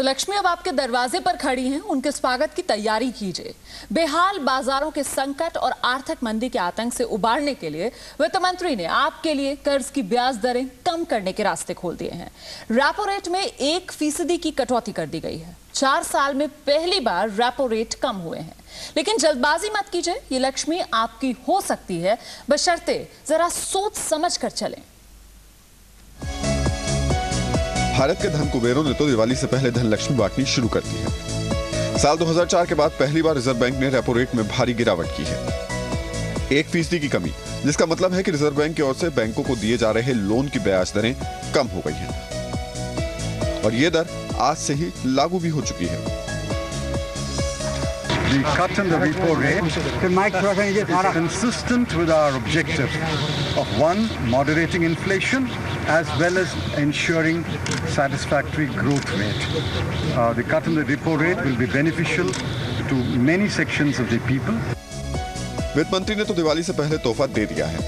तो लक्ष्मी अब आपके दरवाजे पर खड़ी हैं, उनके स्वागत की तैयारी कीजिए। बेहाल बाजारों के संकट और आर्थिक मंदी के आतंक से उबारने के लिए वित्त मंत्री ने आपके लिए कर्ज की ब्याज दरें कम करने के रास्ते खोल दिए हैं। रेपो रेट में 1% की कटौती कर दी गई है। 4 साल में पहली बार रेपो रेट कम हुए हैं। लेकिन जल्दबाजी मत कीजिए, ये लक्ष्मी आपकी हो सकती है, बशर्ते जरा सोच समझ कर चलें। भारत के धन कुबेरों ने तो दिवाली से पहले धन लक्ष्मी बांटनी शुरू कर दी है। साल 2004 के बाद पहली बार रिजर्व बैंक ने रेपो रेट में भारी गिरावट की है, 1% की कमी, जिसका मतलब है कि रिजर्व बैंक की ओर से बैंकों को दिए जा रहे लोन की ब्याज दरें कम हो गई हैं और ये दर आज से ही लागू भी हो चुकी है। The cut in the repo rate consistent with our objective of one, moderating inflation as well as ensuring satisfactory growth rate. The cut in the repo rate will be beneficial to many sections of the people. वित्त मंत्री ने तो दिवाली से पहले तोहफा दे दिया है।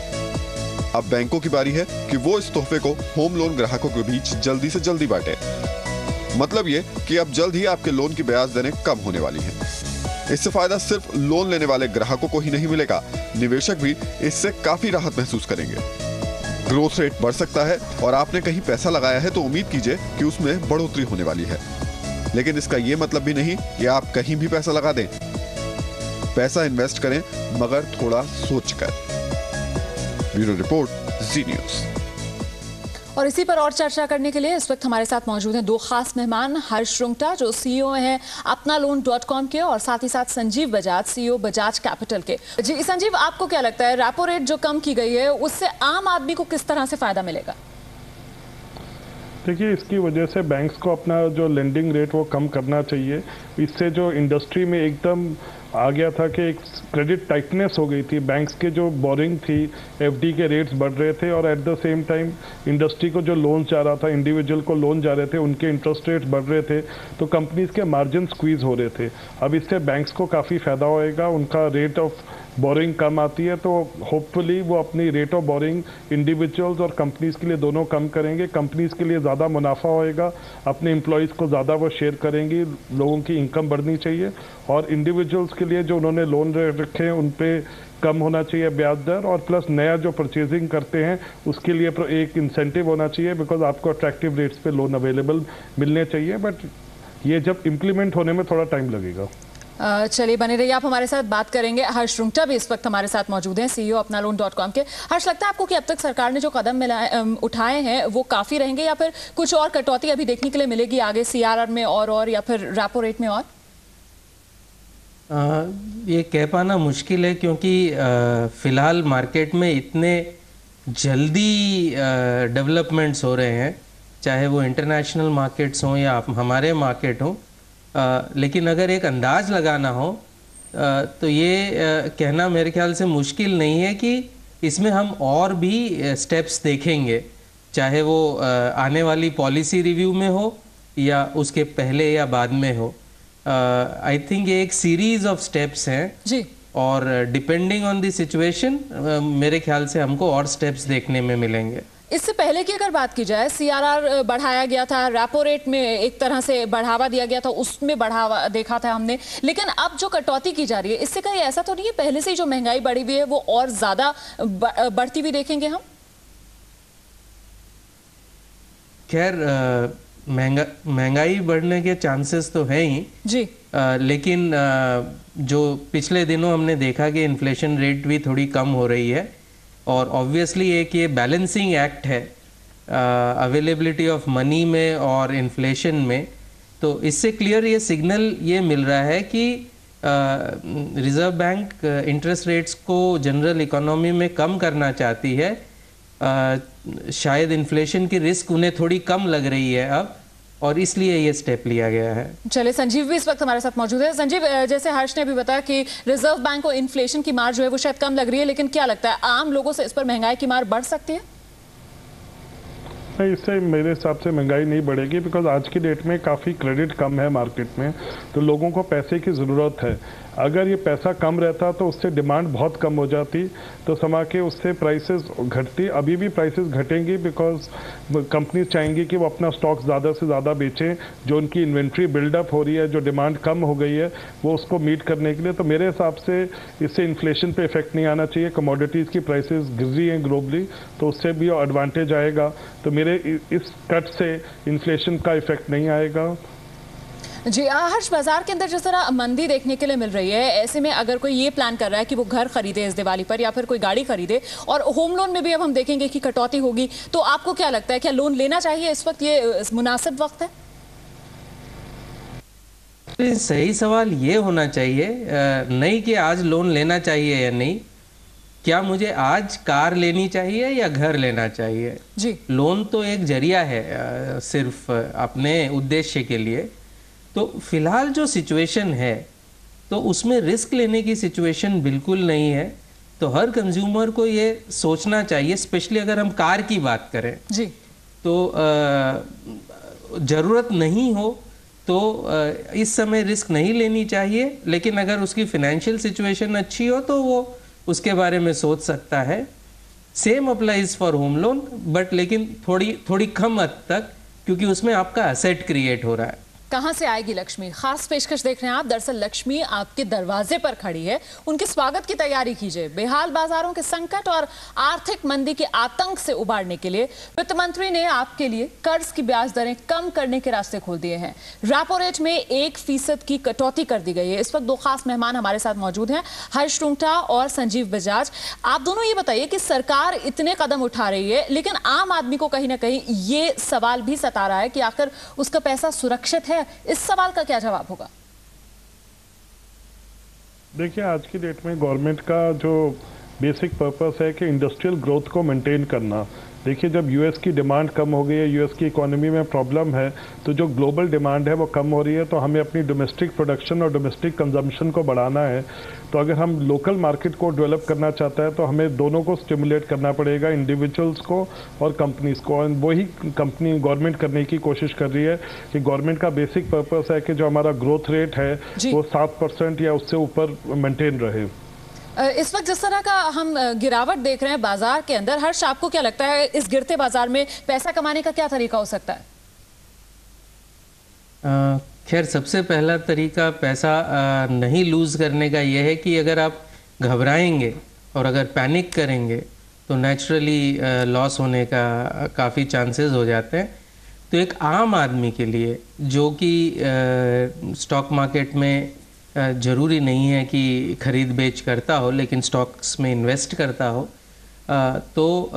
अब बैंकों की बारी है कि वो इस तोहफे को होम लोन ग्राहकों के बीच जल्दी से जल्दी बांटे। मतलब ये कि अब जल्द ही आपके लोन की ब्याज दरें कम होने वाली हैं। इससे फायदा सिर्फ लोन लेने वाले ग्राहकों को ही नहीं मिलेगा, निवेशक भी इससे काफी राहत महसूस करेंगे। ग्रोथ रेट बढ़ सकता है और आपने कहीं पैसा लगाया है तो उम्मीद कीजिए कि उसमें बढ़ोतरी होने वाली है। लेकिन इसका यह मतलब भी नहीं कि आप कहीं भी पैसा लगा दें। पैसा इन्वेस्ट करें, मगर थोड़ा सोचकर। ब्यूरो रिपोर्ट, जी न्यूज़। और इसी पर और चर्चा करने के लिए इस वक्त हमारे साथ मौजूद हैं 2 खास मेहमान, हर्ष रुंगटा जो सीईओ हैं अपनालोन.com के, और साथ ही साथ संजीव बजाज, सीईओ बजाज कैपिटल के। जी संजीव, आपको क्या लगता है रेपो रेट जो कम की गई है उससे आम आदमी को किस तरह से फायदा मिलेगा? देखिए, इसकी वजह से बैंक्स को अपना जो लेंडिंग रेट वो कम करना चाहिए। इससे जो इंडस्ट्री में एकदम आ गया था कि एक क्रेडिट टाइटनेस हो गई थी, बैंक्स के जो बोरिंग थी, एफडी के रेट्स बढ़ रहे थे और at the same time industry को जो लोन जा रहा था, इंडिविजुअल को लोन जा रहे थे, उनके इंटरेस्ट रेट्स बढ़ रहे थे, तो कंपनीज के मार्जिन स्क्वीज हो रहे थे। अब इससे बैंक्स को काफ़ी फायदा होएगा, उनका रेट ऑफ बोरिंग कम आती है, तो होपफुली वो अपनी रेट ऑफ बोरिंग इंडिविजुअल्स और कंपनीज के लिए दोनों कम करेंगे। कंपनीज के लिए ज़्यादा मुनाफा होएगा, अपने एम्प्लॉयज़ को ज़्यादा वो शेयर करेंगी, लोगों की इनकम बढ़नी चाहिए। और इंडिविजुअल्स के लिए जो उन्होंने लोन रखे हैं उन पे कम होना चाहिए ब्याज दर, और प्लस नया जो परचेजिंग करते हैं उसके लिए एक इंसेंटिव होना चाहिए, बिकॉज आपको अट्रैक्टिव रेट्स पे लोन अवेलेबल मिलने चाहिए। बट ये जब इम्प्लीमेंट होने में थोड़ा टाइम लगेगा। चलिए बने रहिए, आप हमारे साथ बात करेंगे। हर्ष रुंगटा भी इस वक्त हमारे साथ मौजूद हैं, सीईओ अपनालोन.com के। हर्ष, लगता है आपको कि अब तक सरकार ने जो कदम उठाए हैं वो काफ़ी रहेंगे, या फिर कुछ और कटौती अभी देखने के लिए मिलेगी आगे सीआरआर में और या फिर रेपो रेट में और? ये कह पाना मुश्किल है, क्योंकि फ़िलहाल मार्केट में इतने जल्दी डेवलपमेंट्स हो रहे हैं, चाहे वो इंटरनेशनल मार्केट्स हों या हमारे मार्केट हों। लेकिन अगर एक अंदाज़ लगाना हो तो ये कहना मेरे ख्याल से मुश्किल नहीं है कि इसमें हम और भी स्टेप्स देखेंगे, चाहे वो आने वाली पॉलिसी रिव्यू में हो या उसके पहले या बाद में हो। आई थिंक ये एक सीरीज ऑफ स्टेप्स हैं जी, और डिपेंडिंग ऑन द सिचुएशन मेरे ख्याल से हमको और स्टेप्स देखने में मिलेंगे। इससे पहले की अगर बात की जाए, सीआरआर बढ़ाया गया था, रेपो रेट में एक तरह से बढ़ावा दिया गया था, उसमें बढ़ावा देखा था हमने, लेकिन अब जो कटौती की जा रही है इससे कहीं ऐसा तो नहीं है पहले से ही जो महंगाई बढ़ी हुई है वो और ज्यादा बढ़ती हुई देखेंगे हम? खैर, महंगाई बढ़ने के चांसेस तो है ही जी, लेकिन जो पिछले दिनों हमने देखा कि इन्फ्लेशन रेट भी थोड़ी कम हो रही है, और ऑब्वियसली एक ये बैलेंसिंग एक्ट है अवेलेबिलिटी ऑफ मनी में और इन्फ्लेशन में। तो इससे क्लियर ये सिग्नल ये मिल रहा है कि रिजर्व बैंक इंटरेस्ट रेट्स को जनरल इकोनॉमी में कम करना चाहती है। शायद इन्फ्लेशन की रिस्क उन्हें थोड़ी कम लग रही है अब, और इसलिए ये स्टेप लिया गया है। चलिए, संजीव भी इस वक्त हमारे साथ मौजूद है। संजीव, जैसे हर्ष ने भी बताया कि रिजर्व बैंक को इन्फ्लेशन की मार जो है वो शायद कम लग रही है, लेकिन क्या लगता है आम लोगों से इस पर महंगाई की मार बढ़ सकती है? नहीं, इससे मेरे हिसाब से महंगाई नहीं बढ़ेगी, बिकॉज आज की डेट में काफ़ी क्रेडिट कम है मार्केट में, तो लोगों को पैसे की ज़रूरत है। अगर ये पैसा कम रहता तो उससे डिमांड बहुत कम हो जाती, तो समा के उससे प्राइसेस घटती। अभी भी प्राइसेस घटेंगी बिकॉज कंपनी चाहेंगी कि वो अपना स्टॉक ज़्यादा से ज़्यादा बेचें। जो उनकी इन्वेंट्री बिल्डअप हो रही है, जो डिमांड कम हो गई है, वो उसको मीट करने के लिए। तो मेरे हिसाब से इससे इन्फ्लेशन पे इफेक्ट नहीं आना चाहिए। कमोडिटीज़ की प्राइसेस गिर रही हैं ग्लोबली, तो उससे भी एडवांटेज आएगा। तो मेरे इस कट से इन्फ्लेशन का इफेक्ट नहीं आएगा। जी हर्ष, बाजार के अंदर जिस तरह मंदी देखने के लिए मिल रही है, ऐसे में अगर कोई ये प्लान कर रहा है कि वो घर खरीदे इस दिवाली पर या फिर कोई गाड़ी खरीदे, और होम लोन में भी अब हम देखेंगे कि कटौती होगी, तो आपको क्या लगता है, क्या लोन लेना चाहिए इस वक्त, ये मुनासिब वक्त है? तो सही सवाल ये होना चाहिए नहीं कि आज लोन लेना चाहिए या नहीं, क्या मुझे आज कार लेनी चाहिए या घर लेना चाहिए जी। लोन तो एक जरिया है सिर्फ अपने उद्देश्य के लिए। तो फिलहाल जो सिचुएशन है तो उसमें रिस्क लेने की सिचुएशन बिल्कुल नहीं है। तो हर कंज्यूमर को ये सोचना चाहिए, स्पेशली अगर हम कार की बात करें जी, तो ज़रूरत नहीं हो तो इस समय रिस्क नहीं लेनी चाहिए। लेकिन अगर उसकी फिनेंशियल सिचुएशन अच्छी हो तो वो उसके बारे में सोच सकता है। Same applies for home loan, but लेकिन थोड़ी कम हद तक, क्योंकि उसमें आपका एसेट क्रिएट हो रहा है। कहां से आएगी लक्ष्मी, खास पेशकश देख रहे हैं आप। दरअसल लक्ष्मी आपके दरवाजे पर खड़ी है, उनके स्वागत की तैयारी कीजिए। बेहाल बाजारों के संकट और आर्थिक मंदी के आतंक से उबारने के लिए वित्त मंत्री ने आपके लिए कर्ज की ब्याज दरें कम करने के रास्ते खोल दिए हैं। रेपो रेट में 1% की कटौती कर दी गई है। इस वक्त दो खास मेहमान हमारे साथ मौजूद हैं, हर्ष रुंगटा और संजीव बजाज। आप दोनों ये बताइए कि सरकार इतने कदम उठा रही है, लेकिन आम आदमी को कहीं ना कहीं ये सवाल भी सता रहा है कि आखिर उसका पैसा सुरक्षित है। इस सवाल का क्या जवाब होगा? देखिए, आज की डेट में गवर्नमेंट का जो बेसिक पर्पस है कि इंडस्ट्रियल ग्रोथ को मेंटेन करना। देखिए, जब यूएस की डिमांड कम हो गई है, यूएस की इकोनॉमी में प्रॉब्लम है, तो जो ग्लोबल डिमांड है वो कम हो रही है। तो हमें अपनी डोमेस्टिक प्रोडक्शन और डोमेस्टिक कंजम्पशन को बढ़ाना है। तो अगर हम लोकल मार्केट को डेवलप करना चाहता है तो हमें दोनों को स्टिमुलेट करना पड़ेगा, इंडिविजुअल्स को और कंपनीज को। और वही कंपनी गवर्नमेंट करने की कोशिश कर रही है कि गवर्नमेंट का बेसिक पर्पस है कि जो हमारा ग्रोथ रेट है वो 7% या उससे ऊपर मेंटेन रहे। इस वक्त जिस तरह का हम गिरावट देख रहे हैं बाजार के अंदर, हर्ष आपको क्या लगता है इस गिरते बाजार में पैसा कमाने का क्या तरीका हो सकता है? खैर, सबसे पहला तरीका पैसा नहीं लूज करने का यह है कि अगर आप घबराएंगे और अगर पैनिक करेंगे तो नेचुरली लॉस होने का काफ़ी चांसेस हो जाते हैं। तो एक आम आदमी के लिए जो कि स्टॉक मार्केट में ज़रूरी नहीं है कि खरीद बेच करता हो, लेकिन स्टॉक्स में इन्वेस्ट करता हो, तो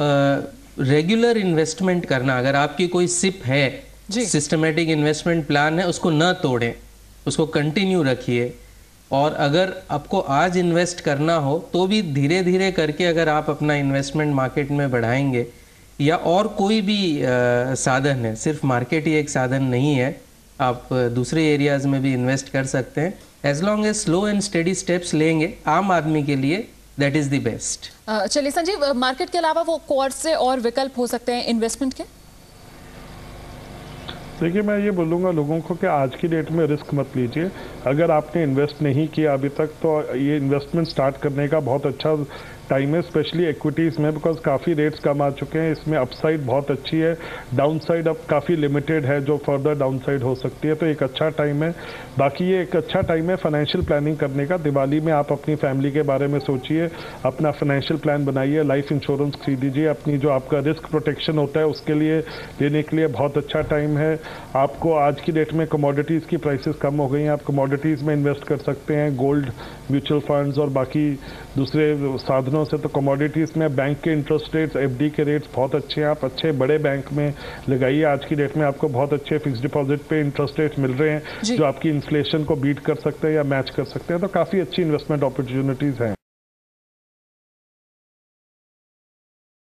रेगुलर इन्वेस्टमेंट करना, अगर आपकी कोई सिप है, सिस्टमेटिक इन्वेस्टमेंट प्लान है, उसको न तोड़ें, उसको कंटिन्यू रखिए। और अगर आपको आज इन्वेस्ट करना हो तो भी धीरे धीरे करके अगर आप अपना इन्वेस्टमेंट मार्केट में बढ़ाएंगे, या और कोई भी साधन है, सिर्फ मार्केट ही एक साधन नहीं है, आप दूसरे एरियाज़ में भी इन्वेस्ट कर सकते हैं। As long as slow and steady steps लेंगे, आम आदमी के लिए दैट इज़ द बेस्ट। चलिए संजीव, मार्केट के अलावा वो कौन से और विकल्प हो सकते हैं इन्वेस्टमेंट के? देखिए, मैं ये बोलूँगा लोगों को कि आज की डेट में रिस्क मत लीजिए। अगर आपने इन्वेस्ट नहीं किया अभी तक तो ये इन्वेस्टमेंट स्टार्ट करने का बहुत अच्छा टाइम है, स्पेशली एक्विटीज़ में, बिकॉज काफ़ी रेट्स कम आ चुके हैं। इसमें अपसाइड बहुत अच्छी है, डाउनसाइड अब काफ़ी लिमिटेड है, जो फर्दर डाउनसाइड हो सकती है। तो एक अच्छा टाइम है। बाकी ये एक अच्छा टाइम है फाइनेंशियल प्लानिंग करने का। दिवाली में आप अपनी फैमिली के बारे में सोचिए, अपना फाइनेंशियल प्लान बनाइए, लाइफ इंश्योरेंस खरीदीजिए, अपनी जो आपका रिस्क प्रोटेक्शन होता है उसके लिए लेने के लिए बहुत अच्छा टाइम है। आपको आज की डेट में कमोडिटीज़ की प्राइसेस कम हो गई हैं, आप कमोडिटीज़ में इन्वेस्ट कर सकते हैं, गोल्ड, म्यूचुअल फंड्स और बाकी दूसरे साधनों से। तो कमोडिटीज़ में बैंक के इंटरेस्ट रेट्स, एफडी के रेट्स बहुत अच्छे हैं। आप अच्छे बड़े बैंक में लगाइए। आज की डेट में आपको बहुत अच्छे फिक्स डिपॉजिट पे इंटरेस्ट रेट्स मिल रहे हैं जो आपकी इन्फ्लेशन को बीट कर सकते हैं या मैच कर सकते हैं। तो काफ़ी अच्छी इन्वेस्टमेंट अपॉर्चुनिटीज़ हैं।